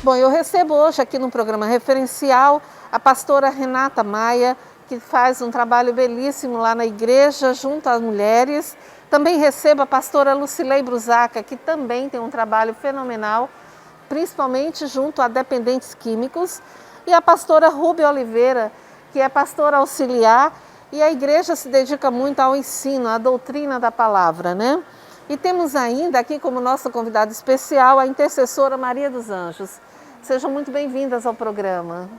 Bom, eu recebo hoje aqui no programa Referencial a pastora Renata Maia, que faz um trabalho belíssimo lá na igreja junto às mulheres. Também recebo a pastora Lucilei Brusaca, que também tem um trabalho fenomenal, principalmente junto a dependentes químicos. E a pastora Rúbia Oliveira, que é pastora auxiliar, e a igreja se dedica muito ao ensino, à doutrina da palavra, né? E temos ainda aqui como nossa convidada especial a intercessora Maria dos Anjos. Sejam muito bem-vindas ao programa.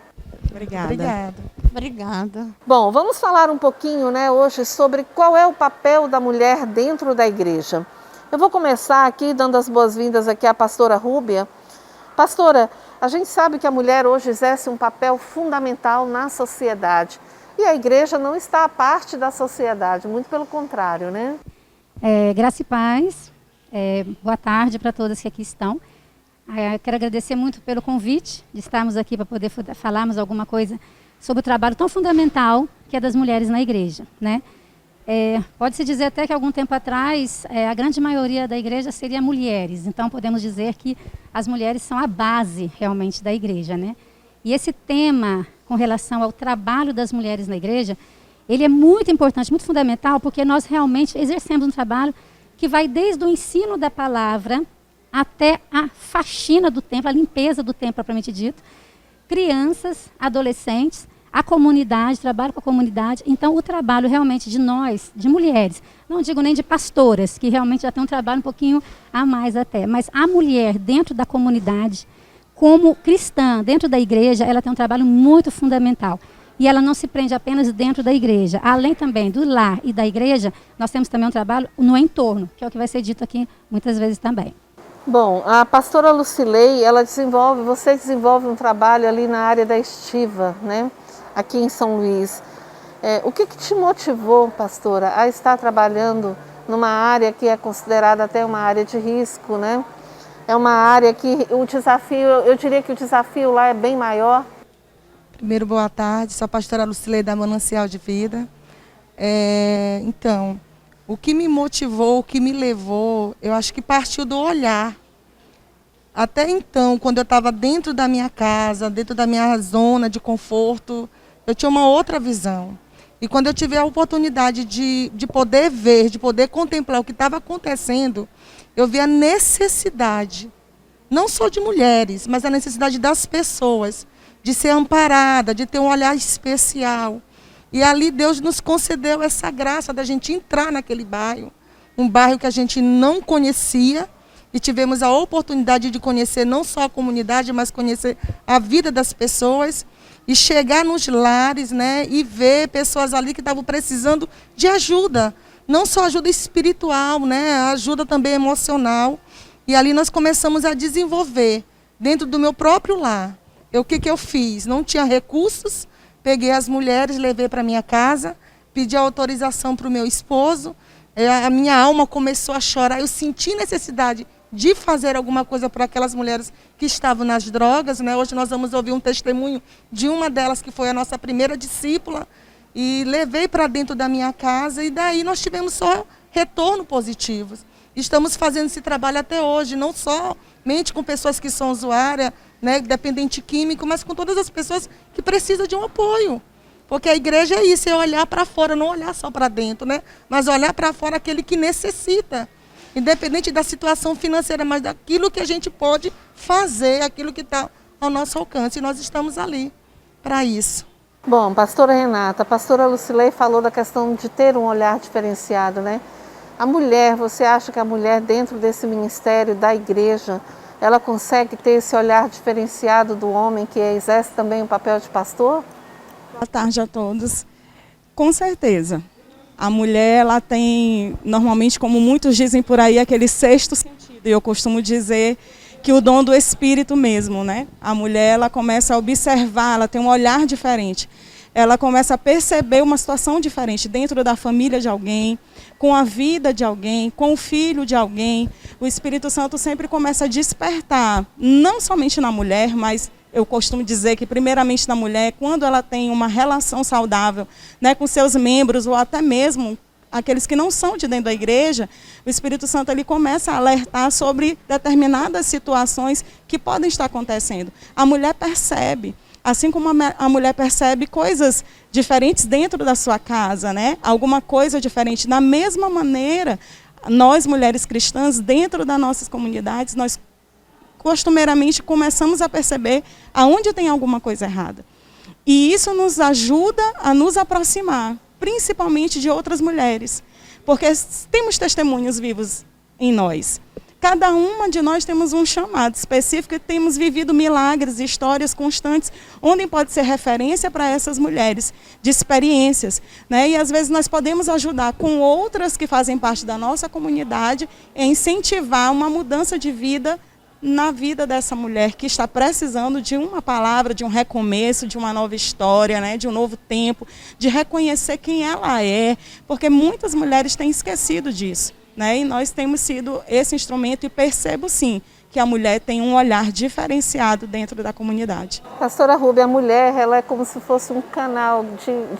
Obrigada. Obrigada. Bom, vamos falar um pouquinho, né, hoje sobre qual é o papel da mulher dentro da igreja. Eu vou começar aqui dando as boas-vindas aqui à pastora Rúbia. Pastora, a gente sabe que a mulher hoje exerce um papel fundamental na sociedade. E a igreja não está à parte da sociedade, muito pelo contrário, né? Graça e paz, boa tarde para todas que aqui estão. Eu quero agradecer muito pelo convite de estarmos aqui para poder falarmos alguma coisa sobre o trabalho tão fundamental que é das mulheres na igreja, né? Pode-se dizer até que algum tempo atrás a grande maioria da igreja seria mulheres, então podemos dizer que as mulheres são a base realmente da igreja, né? E esse tema com relação ao trabalho das mulheres na igreja, ele é muito importante, muito fundamental, porque nós realmente exercemos um trabalho que vai desde o ensino da palavra até a faxina do templo, a limpeza do templo propriamente dito, crianças, adolescentes, a comunidade, trabalho com a comunidade. Então, o trabalho realmente de nós, de mulheres, não digo nem de pastoras, que realmente já tem um trabalho um pouquinho a mais até, mas a mulher dentro da comunidade, como cristã, dentro da igreja, ela tem um trabalho muito fundamental. E ela não se prende apenas dentro da igreja. Além também do lar e da igreja, nós temos também um trabalho no entorno, que é o que vai ser dito aqui muitas vezes também. Bom, a pastora Lucilei, você desenvolve um trabalho ali na área da estiva, né? Aqui em São Luís. O que te motivou, pastora, a estar trabalhando numa área que é considerada até uma área de risco, né? É uma área que o desafio, eu diria que o desafio lá é bem maior. Primeiro, boa tarde, sou a pastora Lucilei da Manancial de Vida. Então, o que me motivou, o que me levou, eu acho que partiu do olhar. Até então, quando eu estava dentro da minha casa, dentro da minha zona de conforto, eu tinha uma outra visão. E quando eu tive a oportunidade de poder ver, de poder contemplar o que estava acontecendo, eu vi a necessidade, não só de mulheres, mas a necessidade das pessoas, de ser amparada, de ter um olhar especial. E ali Deus nos concedeu essa graça da gente entrar naquele bairro, um bairro que a gente não conhecia, e tivemos a oportunidade de conhecer não só a comunidade, mas conhecer a vida das pessoas, e chegar nos lares, né, e ver pessoas ali que estavam precisando de ajuda, não só ajuda espiritual, né, ajuda também emocional. E ali nós começamos a desenvolver, dentro do meu próprio lar. O que eu fiz? Não tinha recursos, peguei as mulheres, levei para minha casa, pedi autorização para o meu esposo, a minha alma começou a chorar, eu senti necessidade de fazer alguma coisa para aquelas mulheres que estavam nas drogas, né? Hoje nós vamos ouvir um testemunho de uma delas, que foi a nossa primeira discípula, e levei para dentro da minha casa, e daí nós tivemos só retorno positivos. Estamos fazendo esse trabalho até hoje, não somente com pessoas que são usuárias, né, dependente químico, mas com todas as pessoas que precisam de um apoio. Porque a igreja é isso, é olhar para fora, não olhar só para dentro, né? Mas olhar para fora aquele que necessita. Independente da situação financeira, mas daquilo que a gente pode fazer, aquilo que está ao nosso alcance. E nós estamos ali para isso. Bom, pastora Renata, a pastora Lucilei falou da questão de ter um olhar diferenciado, né? A mulher, você acha que a mulher dentro desse ministério da igreja, ela consegue ter esse olhar diferenciado do homem que exerce também o papel de pastor? Boa tarde a todos. Com certeza. A mulher, ela tem, normalmente, como muitos dizem por aí, aquele sexto sentido. E eu costumo dizer que o dom do espírito mesmo, né? A mulher, ela começa a observar, ela tem um olhar diferente. Ela começa a perceber uma situação diferente dentro da família de alguém, com a vida de alguém, com o filho de alguém. O Espírito Santo sempre começa a despertar, não somente na mulher, mas eu costumo dizer que primeiramente na mulher, quando ela tem uma relação saudável, né, com seus membros, ou até mesmo aqueles que não são de dentro da igreja, o Espírito Santo ele começa a alertar sobre determinadas situações que podem estar acontecendo. A mulher percebe, assim como a mulher percebe coisas diferentes dentro da sua casa, né? Alguma coisa diferente. Da mesma maneira, nós, mulheres cristãs, dentro das nossas comunidades, nós costumeiramente começamos a perceber aonde tem alguma coisa errada. E isso nos ajuda a nos aproximar, principalmente de outras mulheres, porque temos testemunhos vivos em nós. Cada uma de nós temos um chamado específico e temos vivido milagres, histórias constantes, onde pode ser referência para essas mulheres, de experiências, né? E às vezes nós podemos ajudar com outras que fazem parte da nossa comunidade a incentivar uma mudança de vida na vida dessa mulher que está precisando de uma palavra, de um recomeço, de uma nova história, né, de um novo tempo, de reconhecer quem ela é, porque muitas mulheres têm esquecido disso, né, e nós temos sido esse instrumento e percebo sim que a mulher tem um olhar diferenciado dentro da comunidade. Pastora Rúbia, a mulher ela é como se fosse um canal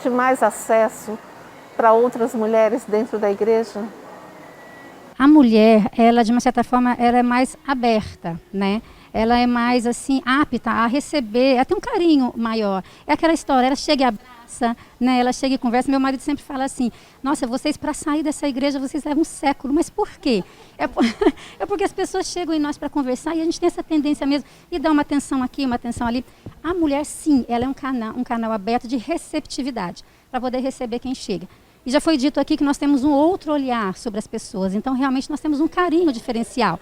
de mais acesso para outras mulheres dentro da igreja? A mulher, ela de uma certa forma, ela é mais aberta, né? Ela é mais assim apta a receber, a ter um carinho maior. É aquela história, ela chega e abraça, né? Ela chega e conversa. Meu marido sempre fala assim: nossa, vocês para sair dessa igreja vocês levam um século. Mas por quê? É porque as pessoas chegam em nós para conversar e a gente tem essa tendência mesmo e dá uma atenção aqui, uma atenção ali. A mulher, sim, ela é um canal aberto de receptividade para poder receber quem chega. E já foi dito aqui que nós temos um outro olhar sobre as pessoas. Então, realmente, nós temos um carinho diferencial.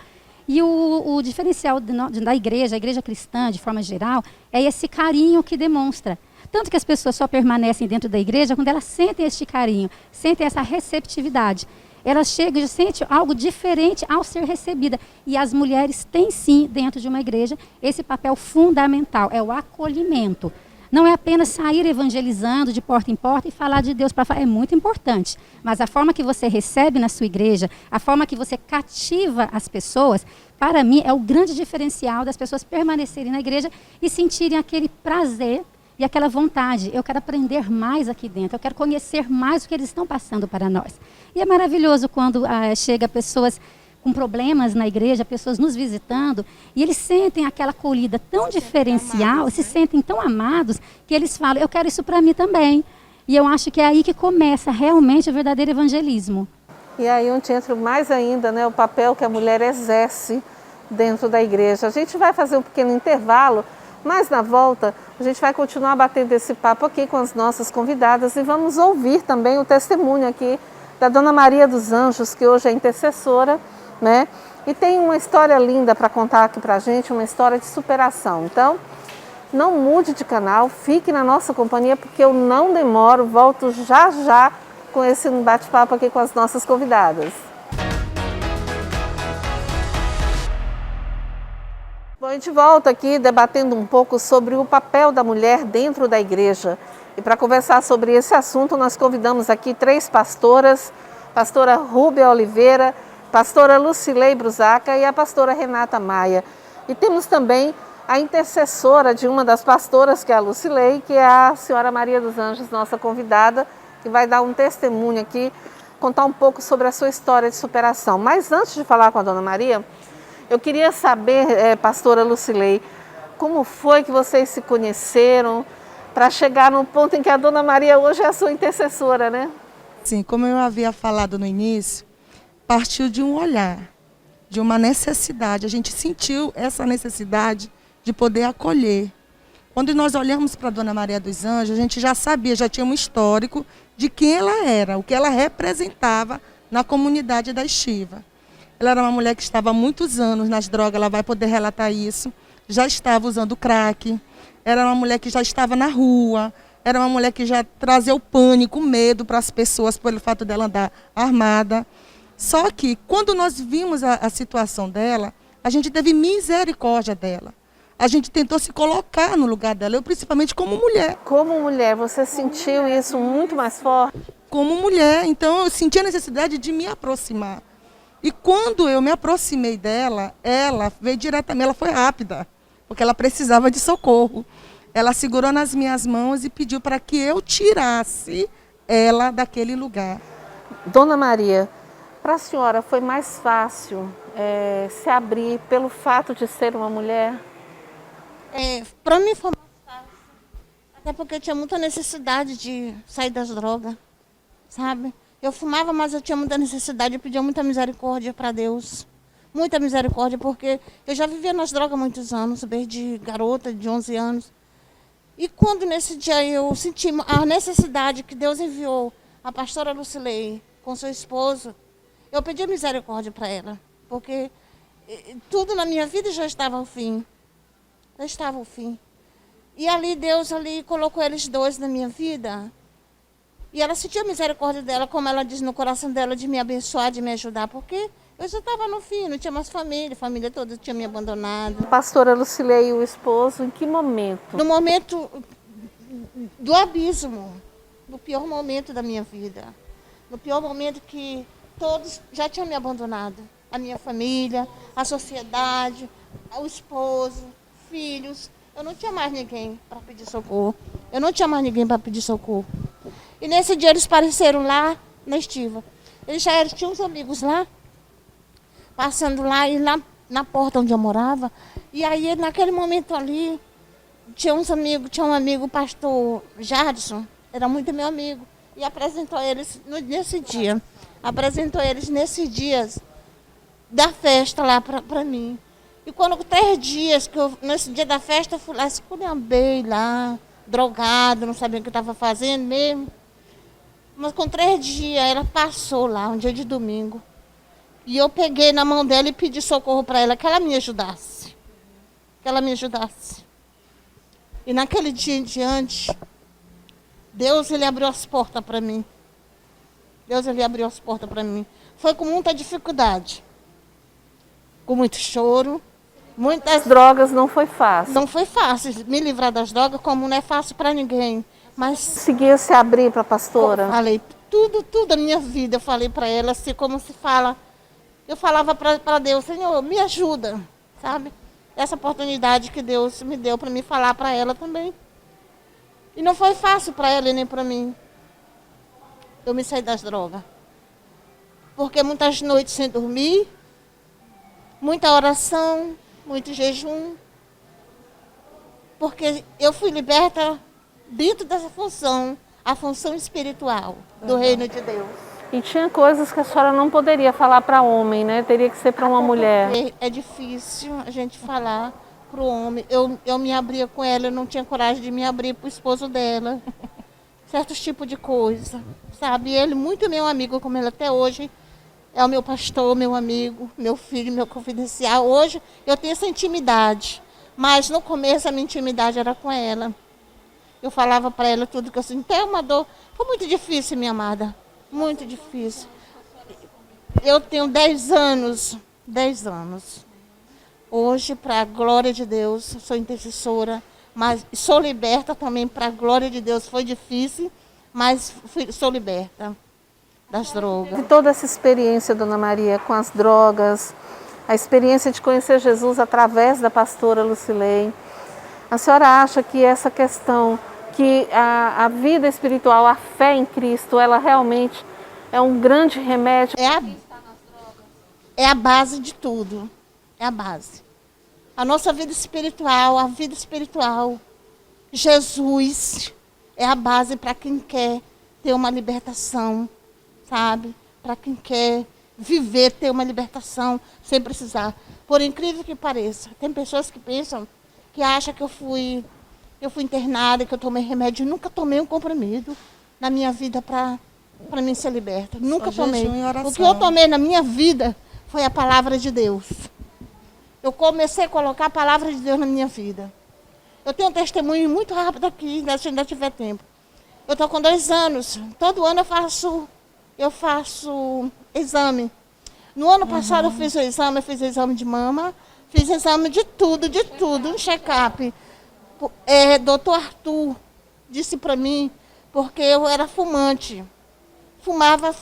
E o diferencial da igreja, a igreja cristã, de forma geral, é esse carinho que demonstra. Tanto que as pessoas só permanecem dentro da igreja quando elas sentem este carinho, sentem essa receptividade. Elas chegam e sentem algo diferente ao ser recebida. E as mulheres têm, sim, dentro de uma igreja, esse papel fundamental, é o acolhimento. Não é apenas sair evangelizando de porta em porta e falar de Deus para fora. É muito importante. Mas a forma que você recebe na sua igreja, a forma que você cativa as pessoas, para mim é o grande diferencial das pessoas permanecerem na igreja e sentirem aquele prazer e aquela vontade. Eu quero aprender mais aqui dentro, eu quero conhecer mais o que eles estão passando para nós. E é maravilhoso quando chega pessoas com problemas na igreja, pessoas nos visitando, e eles sentem aquela acolhida tão diferencial, se sentem tão amados, que eles falam, eu quero isso para mim também. E eu acho que é aí que começa realmente o verdadeiro evangelismo. E aí onde entra mais ainda, né, o papel que a mulher exerce dentro da igreja. A gente vai fazer um pequeno intervalo, mas na volta a gente vai continuar batendo esse papo aqui com as nossas convidadas e vamos ouvir também o testemunho aqui da Dona Maria dos Anjos, que hoje é intercessora, né? E tem uma história linda para contar aqui para a gente, uma história de superação. Então, não mude de canal, fique na nossa companhia, porque eu não demoro, volto já já com esse bate-papo aqui com as nossas convidadas. Bom, a gente volta aqui debatendo um pouco sobre o papel da mulher dentro da igreja. E para conversar sobre esse assunto, nós convidamos aqui 3 pastoras, pastora Rúbia Oliveira, pastora Lucilei Brusaca e a pastora Renata Maia. E temos também a intercessora de uma das pastoras, que é a Lucilei, que é a senhora Maria dos Anjos, nossa convidada, que vai dar um testemunho aqui, contar um pouco sobre a sua história de superação. Mas antes de falar com a dona Maria, eu queria saber, pastora Lucilei, como foi que vocês se conheceram para chegar no ponto em que a dona Maria hoje é a sua intercessora, né? Sim, como eu havia falado no início, partiu de um olhar, de uma necessidade. A gente sentiu essa necessidade de poder acolher. Quando nós olhamos para a Dona Maria dos Anjos, a gente já sabia, já tinha um histórico de quem ela era, o que ela representava na comunidade da Estiva. Ela era uma mulher que estava há muitos anos nas drogas, ela vai poder relatar isso. Já estava usando crack, era uma mulher que já estava na rua, era uma mulher que já trazia o pânico, o medo para as pessoas pelo fato dela andar armada. Só que, quando nós vimos a situação dela, a gente teve misericórdia dela. A gente tentou se colocar no lugar dela, eu principalmente como mulher. Como mulher, você sentiu isso muito mais forte? Como mulher, então eu senti a necessidade de me aproximar. E quando eu me aproximei dela, ela veio diretamente, ela foi rápida, porque ela precisava de socorro. Ela segurou nas minhas mãos e pediu para que eu tirasse ela daquele lugar. Dona Maria, para a senhora foi mais fácil se abrir pelo fato de ser uma mulher? Para mim foi mais fácil, até porque eu tinha muita necessidade de sair das drogas, sabe? Eu fumava, mas eu tinha muita necessidade, eu pedia muita misericórdia para Deus. Muita misericórdia, porque eu já vivia nas drogas há muitos anos, desde garota, de 11 anos. E quando nesse dia eu senti a necessidade que Deus enviou a pastora Lucilei com seu esposo, eu pedi misericórdia para ela, porque tudo na minha vida já estava ao fim. Já estava ao fim. E ali Deus colocou eles dois na minha vida. E ela sentiu a misericórdia dela, como ela diz no coração dela, de me abençoar, de me ajudar, porque eu já estava no fim, não tinha mais família, a família toda tinha me abandonado. Pastora Lucilei e o esposo, em que momento? No momento do abismo, no pior momento da minha vida. No pior momento que todos já tinham me abandonado. A minha família, a sociedade, o esposo, filhos. Eu não tinha mais ninguém para pedir socorro. Eu não tinha mais ninguém para pedir socorro. E nesse dia eles apareceram lá na estiva. Eles tinham uns amigos lá, passando lá e lá na porta onde eu morava. E aí, naquele momento ali, tinha um amigo, o pastor Jadson, era muito meu amigo, e apresentou eles nesse dia. Apresentou eles nesses dias da festa lá para mim. E quando 3 dias, nesse dia da festa, eu fui lá, esculhambei lá, drogado, não sabia o que eu estava fazendo mesmo. Mas com 3 dias, ela passou lá, um dia de domingo. E eu peguei na mão dela e pedi socorro para ela, que ela me ajudasse. Que ela me ajudasse. E naquele dia em diante, Deus, ele abriu as portas para mim. Deus, ele abriu as portas para mim. Foi com muita dificuldade. Com muito choro. Muitas drogas não foi fácil. Não foi fácil me livrar das drogas, como não é fácil para ninguém. Mas conseguia se abrir para a pastora? Falei tudo a minha vida. Eu falei para ela, assim como se fala. Eu falava para Deus, Senhor, me ajuda, sabe? Essa oportunidade que Deus me deu para me falar para ela também. E não foi fácil para ela e nem para mim. Eu me saí das drogas. Porque muitas noites sem dormir, muita oração, muito jejum. Porque eu fui liberta dentro dessa função, a função espiritual do reino de Deus. E tinha coisas que a senhora não poderia falar para homem, né? Teria que ser para uma mulher. É difícil a gente falar para o homem. Eu me abria com ela, eu não tinha coragem de me abrir para o esposo dela. Certos tipos de coisa, sabe? Ele, muito meu amigo, como ele até hoje, é o meu pastor, meu amigo, meu filho, meu confidencial. Hoje eu tenho essa intimidade, mas no começo a minha intimidade era com ela. Eu falava para ela tudo que eu sentia. Até uma dor. Foi muito difícil, minha amada. Muito difícil. Eu tenho 10 anos. 10 anos. Hoje, para a glória de Deus, sou intercessora, mas sou liberta também para a glória de Deus. Foi difícil, mas sou liberta das drogas. E toda essa experiência, Dona Maria, com as drogas, a experiência de conhecer Jesus através da pastora Lucilei, a senhora acha que essa questão, que a vida espiritual, a fé em Cristo, ela realmente é um grande remédio? É a base de tudo. É a base. A nossa vida espiritual, a vida espiritual. Jesus é a base para quem quer ter uma libertação, sabe? Para quem quer viver, ter uma libertação sem precisar. Por incrível que pareça, tem pessoas que pensam, que acham que eu fui internada, que eu tomei remédio. Eu nunca tomei um comprimido na minha vida para mim ser liberta. Nunca tomei. O que eu tomei na minha vida foi a palavra de Deus. Eu comecei a colocar a palavra de Deus na minha vida. Eu tenho um testemunho muito rápido aqui, se ainda tiver tempo. Eu estou com 2 anos. Todo ano eu faço exame. No ano passado eu fiz o exame de mama, fiz exame de tudo, um check-up. Doutor Arthur disse para mim, porque eu era fumante. Fumava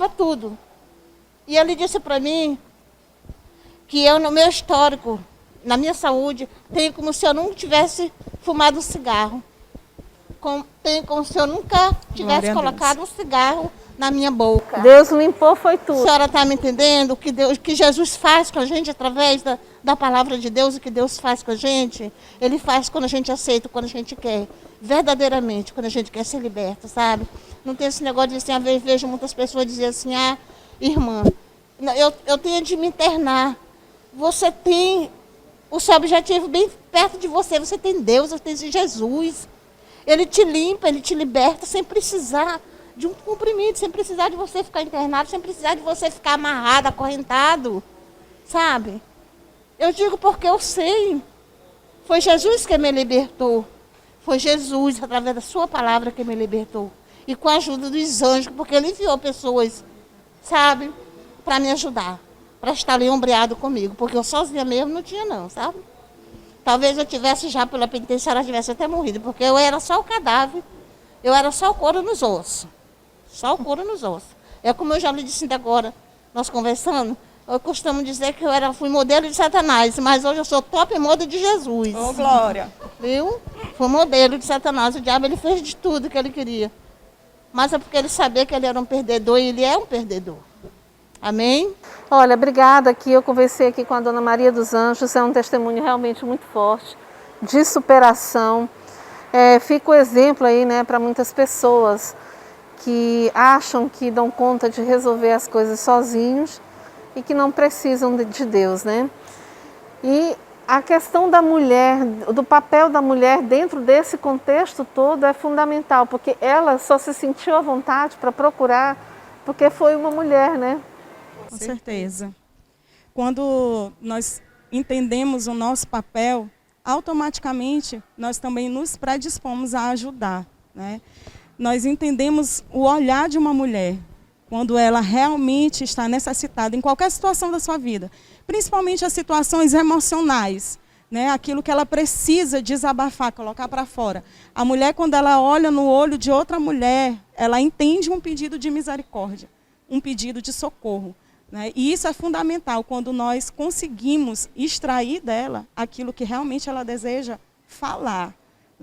tudo. E ele disse para mim que eu, no meu histórico, na minha saúde, tenho como se eu não tivesse fumado um cigarro. Tenho como se eu nunca tivesse colocado um cigarro na minha boca. Deus limpou foi A tudo. senhora está me entendendo? O que Jesus faz com a gente através da palavra de Deus, o que Deus faz com a gente, Ele faz quando a gente aceita, quando a gente quer. Verdadeiramente, quando a gente quer ser liberto, sabe? Não tem esse negócio de assim, às vezes vejo muitas pessoas dizer assim, irmã, eu tenho de me internar. Você tem o seu objetivo bem perto de você, você tem Deus, você tem Jesus. Ele te limpa, Ele te liberta sem precisar de um comprimido, sem precisar de você ficar internado, sem precisar de você ficar amarrado, acorrentado, sabe? Eu digo porque eu sei. Foi Jesus que me libertou. Foi Jesus, através da sua palavra, que me libertou. E com a ajuda dos anjos, porque Ele enviou pessoas, sabe, para me ajudar, para estar ali ombreado comigo, porque eu sozinha mesmo não tinha não, sabe? Talvez eu tivesse já pela penitenciária, tivesse até morrido, porque eu era só o cadáver, eu era só o couro nos ossos. Só o couro nos ossos. É como eu já lhe disse agora, nós conversando, eu costumo dizer que fui modelo de Satanás, mas hoje eu sou top modelo de Jesus. Ô, glória! Viu? Fui modelo de Satanás. O diabo ele fez de tudo que ele queria. Mas é porque ele sabia que ele era um perdedor e ele é um perdedor. Amém? Olha, obrigada aqui. Eu conversei aqui com a Dona Maria dos Anjos. É um testemunho realmente muito forte de superação. Fica o exemplo aí, né, para muitas pessoas que acham que dão conta de resolver as coisas sozinhos e que não precisam de Deus, né? E a questão da mulher, do papel da mulher dentro desse contexto todo é fundamental, porque ela só se sentiu à vontade para procurar porque foi uma mulher, né? Com certeza. Quando nós entendemos o nosso papel, automaticamente nós também nos predispomos a ajudar, né? Nós entendemos o olhar de uma mulher, quando ela realmente está necessitada em qualquer situação da sua vida, principalmente as situações emocionais, né? Aquilo que ela precisa desabafar, colocar para fora. A mulher, quando ela olha no olho de outra mulher, ela entende um pedido de misericórdia, um pedido de socorro, né? E isso é fundamental quando nós conseguimos extrair dela aquilo que realmente ela deseja falar.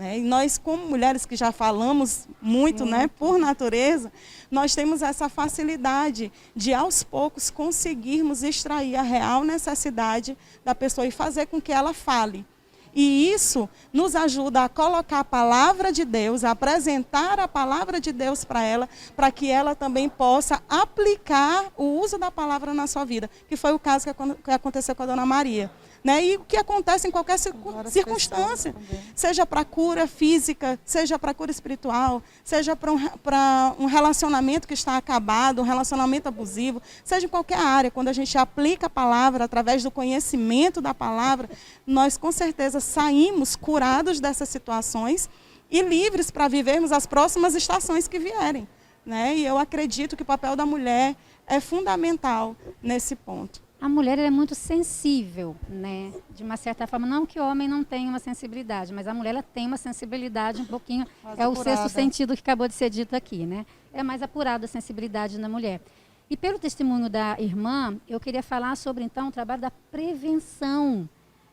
E nós, como mulheres que já falamos muito, né, por natureza, nós temos essa facilidade de, aos poucos, conseguirmos extrair a real necessidade da pessoa e fazer com que ela fale. E isso nos ajuda a colocar a palavra de Deus, a apresentar a palavra de Deus para ela, para que ela também possa aplicar o uso da palavra na sua vida, que foi o caso que aconteceu com a Dona Maria. Né? E o que acontece em qualquer circunstância, seja para cura física, seja para cura espiritual, seja para um relacionamento que está acabado, um relacionamento abusivo, seja em qualquer área, quando a gente aplica a palavra através do conhecimento da palavra, nós com certeza saímos curados dessas situações e livres para vivermos as próximas estações que vierem, né? E eu acredito que o papel da mulher é fundamental nesse ponto. A mulher é muito sensível, né? De uma certa forma, não que o homem não tenha uma sensibilidade, mas a mulher ela tem uma sensibilidade um pouquinho, mais apurada. O sexto sentido que acabou de ser dito aqui, né? É mais apurada a sensibilidade da mulher. E pelo testemunho da irmã, eu queria falar sobre então o trabalho da prevenção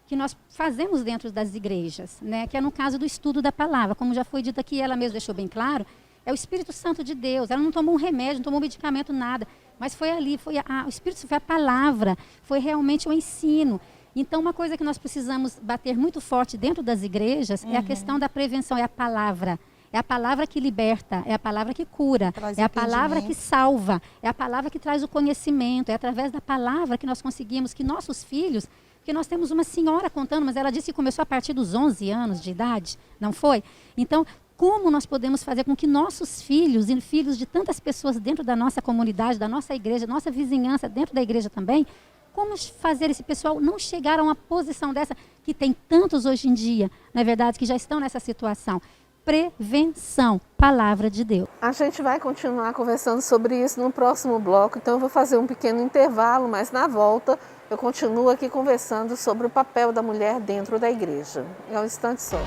que nós fazemos dentro das igrejas, né? Que é no caso do estudo da palavra, como já foi dito aqui, ela mesma deixou bem claro, é o Espírito Santo de Deus. Ela não tomou um remédio, não tomou um medicamento, nada. Mas foi ali, o Espírito, foi a palavra, foi realmente o ensino. Então, uma coisa que nós precisamos bater muito forte dentro das igrejas é a questão da prevenção, é a palavra. É a palavra que liberta, é a palavra que cura, é a palavra que salva, é a palavra que traz o conhecimento, é através da palavra que nós conseguimos que nossos filhos, porque nós temos uma senhora contando, mas ela disse que começou a partir dos 11 anos de idade, não foi? Então, como nós podemos fazer com que nossos filhos e filhos de tantas pessoas dentro da nossa comunidade, da nossa igreja, nossa vizinhança, dentro da igreja também, como fazer esse pessoal não chegar a uma posição dessa, que tem tantos hoje em dia, na verdade, que já estão nessa situação. Prevenção, palavra de Deus. A gente vai continuar conversando sobre isso no próximo bloco, então eu vou fazer um pequeno intervalo, mas na volta eu continuo aqui conversando sobre o papel da mulher dentro da igreja. É um instante só.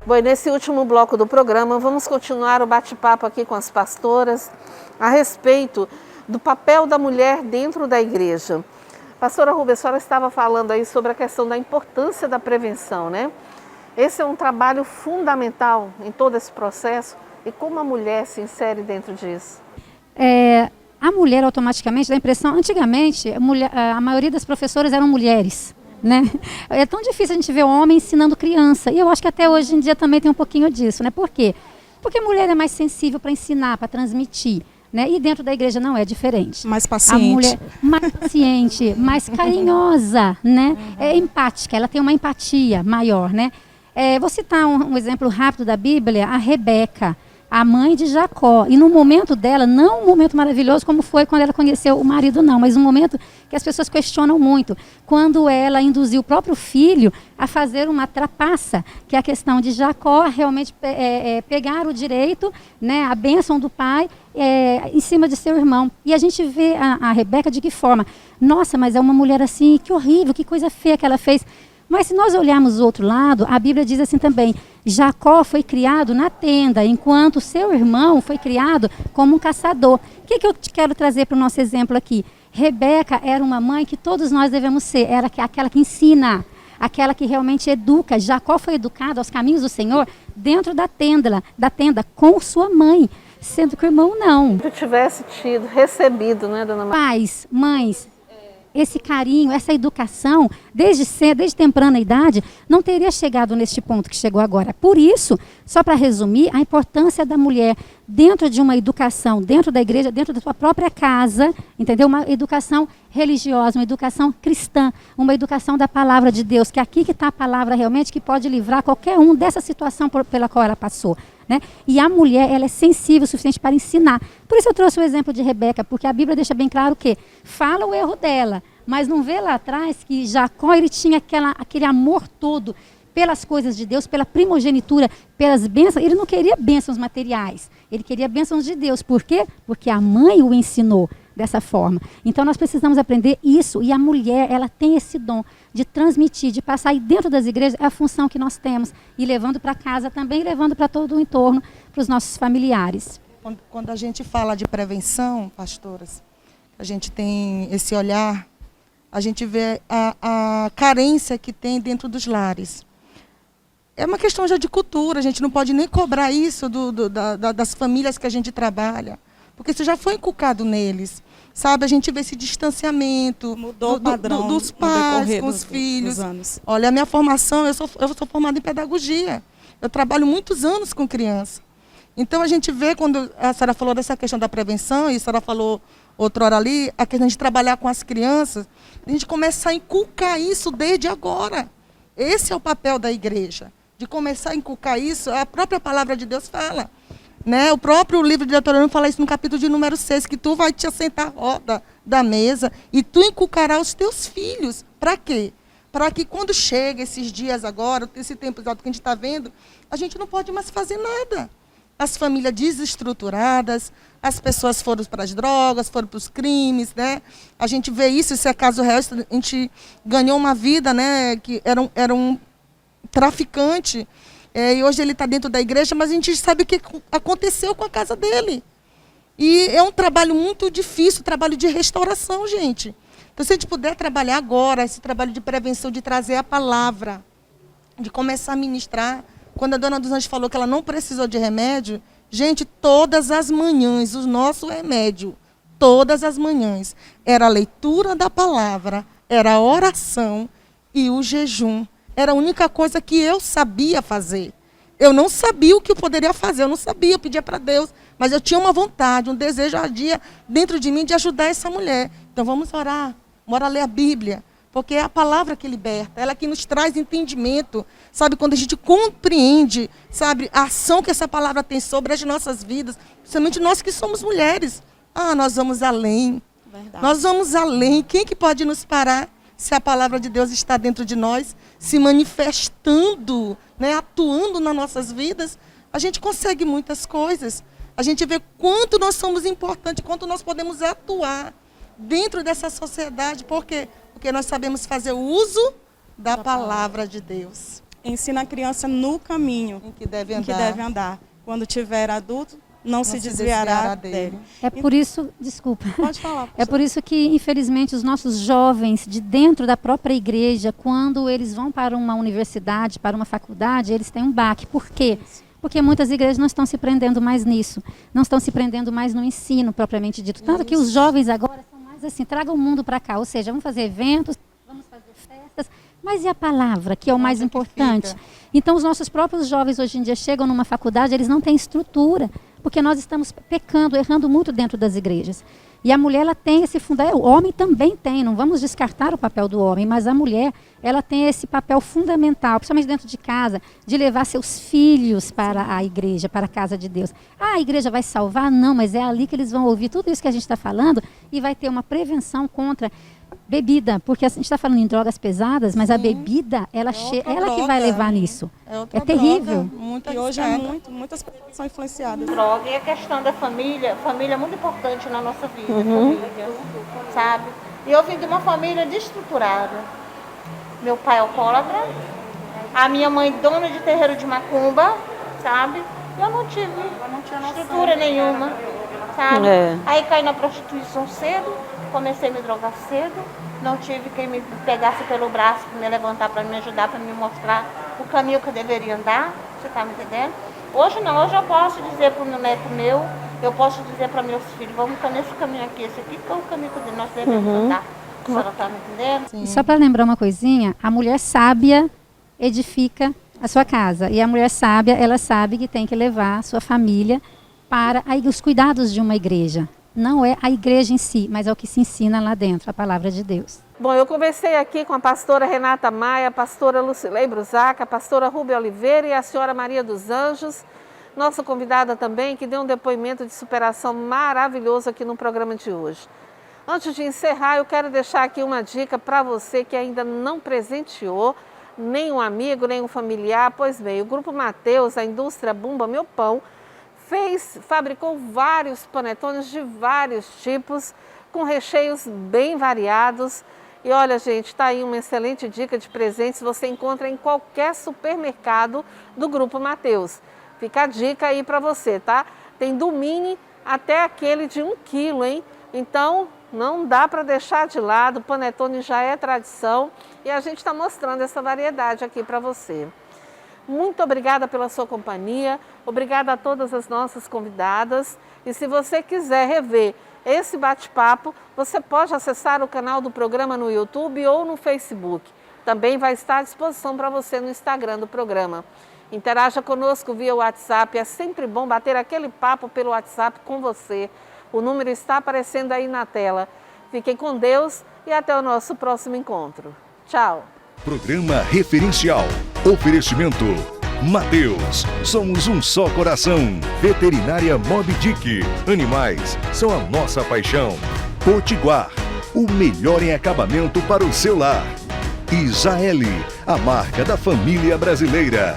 Bom, e nesse último bloco do programa, vamos continuar o bate-papo aqui com as pastoras a respeito do papel da mulher dentro da igreja. Pastora Rubens, a senhora estava falando aí sobre a questão da importância da prevenção, né? Esse é um trabalho fundamental em todo esse processo. E como a mulher se insere dentro disso? A mulher automaticamente dá a impressão, antigamente a maioria das professoras eram mulheres, né? É tão difícil a gente ver homem ensinando criança, e eu acho que até hoje em dia também tem um pouquinho disso, né? Por quê? Porque a mulher é mais sensível para ensinar, para transmitir, né? E dentro da igreja não é diferente. Mais paciente. A mulher mais paciente, mais carinhosa, né? É empática, ela tem uma empatia maior, né? Vou citar um exemplo rápido da Bíblia, a Rebeca, a mãe de Jacó. E no momento dela, não um momento maravilhoso como foi quando ela conheceu o marido, não, mas um momento que as pessoas questionam muito. Quando ela induziu o próprio filho a fazer uma trapaça, que é a questão de Jacó realmente pegar o direito, né, a bênção do pai, em cima de seu irmão. E a gente vê a Rebeca de que forma? Nossa, mas é uma mulher assim, que horrível, que coisa feia que ela fez. Mas se nós olharmos o outro lado, a Bíblia diz assim também, Jacó foi criado na tenda, enquanto seu irmão foi criado como um caçador. O que eu quero trazer para o nosso exemplo aqui? Rebeca era uma mãe que todos nós devemos ser, era aquela que ensina, aquela que realmente educa. Jacó foi educado aos caminhos do Senhor dentro da tenda com sua mãe, sendo que o irmão não. Se tivesse recebido, né, dona Maria? Pais, mães, esse carinho, essa educação, desde cedo, desde temprana idade, não teria chegado neste ponto que chegou agora. Por isso, só para resumir, a importância da mulher dentro de uma educação, dentro da igreja, dentro da sua própria casa, entendeu? Uma educação religiosa, uma educação cristã, uma educação da palavra de Deus, que é aqui que está a palavra realmente, que pode livrar qualquer um dessa situação pela qual ela passou. Né? E a mulher, ela é sensível o suficiente para ensinar. Por isso eu trouxe o exemplo de Rebeca, porque a Bíblia deixa bem claro que fala o erro dela, mas não vê lá atrás que Jacó, ele tinha aquele amor todo pelas coisas de Deus, pela primogenitura, pelas bênçãos. Ele não queria bênçãos materiais, ele queria bênçãos de Deus. Por quê? Porque a mãe o ensinou dessa forma. Então nós precisamos aprender isso, e a mulher, ela tem esse dom de transmitir, de passar aí dentro das igrejas, é a função que nós temos, e levando para casa também, levando para todo o entorno, para os nossos familiares. Quando a gente fala de prevenção, pastoras, a gente tem esse olhar, a gente vê a carência que tem dentro dos lares. É uma questão já de cultura, a gente não pode nem cobrar isso das famílias que a gente trabalha, porque isso já foi inculcado neles. Sabe, a gente vê esse distanciamento mudou o padrão dos pais com os filhos. Olha, a minha formação, eu sou formada em pedagogia. Eu trabalho muitos anos com criança. Então a gente vê, quando a senhora falou dessa questão da prevenção, e a senhora falou outrora ali, a questão de trabalhar com as crianças, a gente começa a inculcar isso desde agora. Esse é o papel da igreja, de começar a inculcar isso. A própria palavra de Deus fala. Né? O próprio livro de Deuteronômio fala isso no capítulo de número 6, que tu vai te assentar à roda da mesa e tu inculcarás os teus filhos. Para quê? Para que quando chega esses dias agora, esse tempo exato que a gente está vendo, a gente não pode mais fazer nada. As famílias desestruturadas, as pessoas foram para as drogas, foram para os crimes, né? A gente vê isso, esse é caso real, a gente ganhou uma vida, né? Que era um traficante. E hoje ele está dentro da igreja, mas a gente sabe o que aconteceu com a casa dele. E é um trabalho muito difícil, trabalho de restauração, gente. Então, se a gente puder trabalhar agora, esse trabalho de prevenção, de trazer a palavra, de começar a ministrar. Quando a dona dos Anjos falou que ela não precisou de remédio, gente, todas as manhãs, o nosso remédio, todas as manhãs, era a leitura da palavra, era a oração e o jejum. Era a única coisa que eu sabia fazer. Eu não sabia o que eu poderia fazer, eu não sabia, eu pedia para Deus, mas eu tinha uma vontade, um desejo ardia dentro de mim de ajudar essa mulher. Então vamos orar, bora ler a Bíblia, porque é a palavra que liberta, ela que nos traz entendimento, sabe, quando a gente compreende, sabe, a ação que essa palavra tem sobre as nossas vidas, principalmente nós que somos mulheres. Nós vamos além, verdade. Nós vamos além, quem que pode nos parar? Se a palavra de Deus está dentro de nós, se manifestando, né, atuando nas nossas vidas, a gente consegue muitas coisas. A gente vê quanto nós somos importantes, quanto nós podemos atuar dentro dessa sociedade. Por quê? Porque nós sabemos fazer o uso da palavra de Deus. Ensina a criança no caminho em que deve andar. Quando tiver adulto, não se desviará dele. É por isso, desculpa. Pode falar. É por isso que, infelizmente, os nossos jovens de dentro da própria igreja, quando eles vão para uma universidade, para uma faculdade, eles têm um baque. Por quê? Porque muitas igrejas não estão se prendendo mais nisso, não estão se prendendo mais no ensino propriamente dito. Tanto que os jovens agora são mais assim, tragam o mundo para cá, ou seja, vamos fazer eventos, vamos fazer festas, mas e a palavra, que é o mais importante? Então, os nossos próprios jovens hoje em dia chegam numa faculdade, eles não têm estrutura, porque nós estamos pecando, errando muito dentro das igrejas. E a mulher, ela tem esse fundamento, o homem também tem, não vamos descartar o papel do homem, mas a mulher, ela tem esse papel fundamental, principalmente dentro de casa, de levar seus filhos para a igreja, para a casa de Deus. Ah, a igreja vai salvar? Não, mas é ali que eles vão ouvir tudo isso que a gente está falando e vai ter uma prevenção contra bebida, porque a gente está falando em drogas pesadas, mas a bebida, ela que vai levar nisso. É terrível. E hoje muitas pessoas são influenciadas. Droga e a questão da família é muito importante na nossa vida, família, sabe? E eu vim de uma família desestruturada. Meu pai é alcoólatra, a minha mãe dona de terreiro de macumba, sabe? Eu não tinha estrutura nenhuma, sabe? Aí caí na prostituição cedo, comecei a me drogar cedo, não tive quem me pegasse pelo braço para me levantar, para me ajudar, para me mostrar o caminho que eu deveria andar, você está me entendendo? Hoje não, hoje eu posso dizer para o meu neto meu, eu posso dizer para meus filhos, vamos nesse caminho aqui, esse aqui é o caminho que nós devemos andar. A senhora está me entendendo? E só para lembrar uma coisinha, a mulher sábia edifica a sua casa. E a mulher sábia, ela sabe que tem que levar a sua família para os cuidados de uma igreja. Não é a igreja em si, mas é o que se ensina lá dentro, a palavra de Deus. Bom, eu conversei aqui com a pastora Renata Maia, a pastora Lucilei Brusac, a pastora Rúbia Oliveira e a senhora Maria dos Anjos, nossa convidada também, que deu um depoimento de superação maravilhoso aqui no programa de hoje. Antes de encerrar, eu quero deixar aqui uma dica para você que ainda não presenteou nem um amigo, nem um familiar. Pois bem, o Grupo Mateus, a indústria Bumba Meu Pão, fabricou vários panetones de vários tipos, com recheios bem variados. E olha, gente, está aí uma excelente dica de presentes, você encontra em qualquer supermercado do Grupo Mateus. Fica a dica aí para você, tá? Tem do mini até aquele de 1 quilo, hein? Então, não dá para deixar de lado, o panetone já é tradição e a gente está mostrando essa variedade aqui para você. Muito obrigada pela sua companhia, obrigada a todas as nossas convidadas. E se você quiser rever esse bate-papo, você pode acessar o canal do programa no YouTube ou no Facebook. Também vai estar à disposição para você no Instagram do programa. Interaja conosco via WhatsApp, é sempre bom bater aquele papo pelo WhatsApp com você. O número está aparecendo aí na tela. Fiquem com Deus e até o nosso próximo encontro. Tchau! Programa Referencial. Oferecimento Mateus. Somos um só coração. Veterinária Moby Dick. Animais são a nossa paixão. Potiguar. O melhor em acabamento para o seu lar. Isaeli. A marca da família brasileira.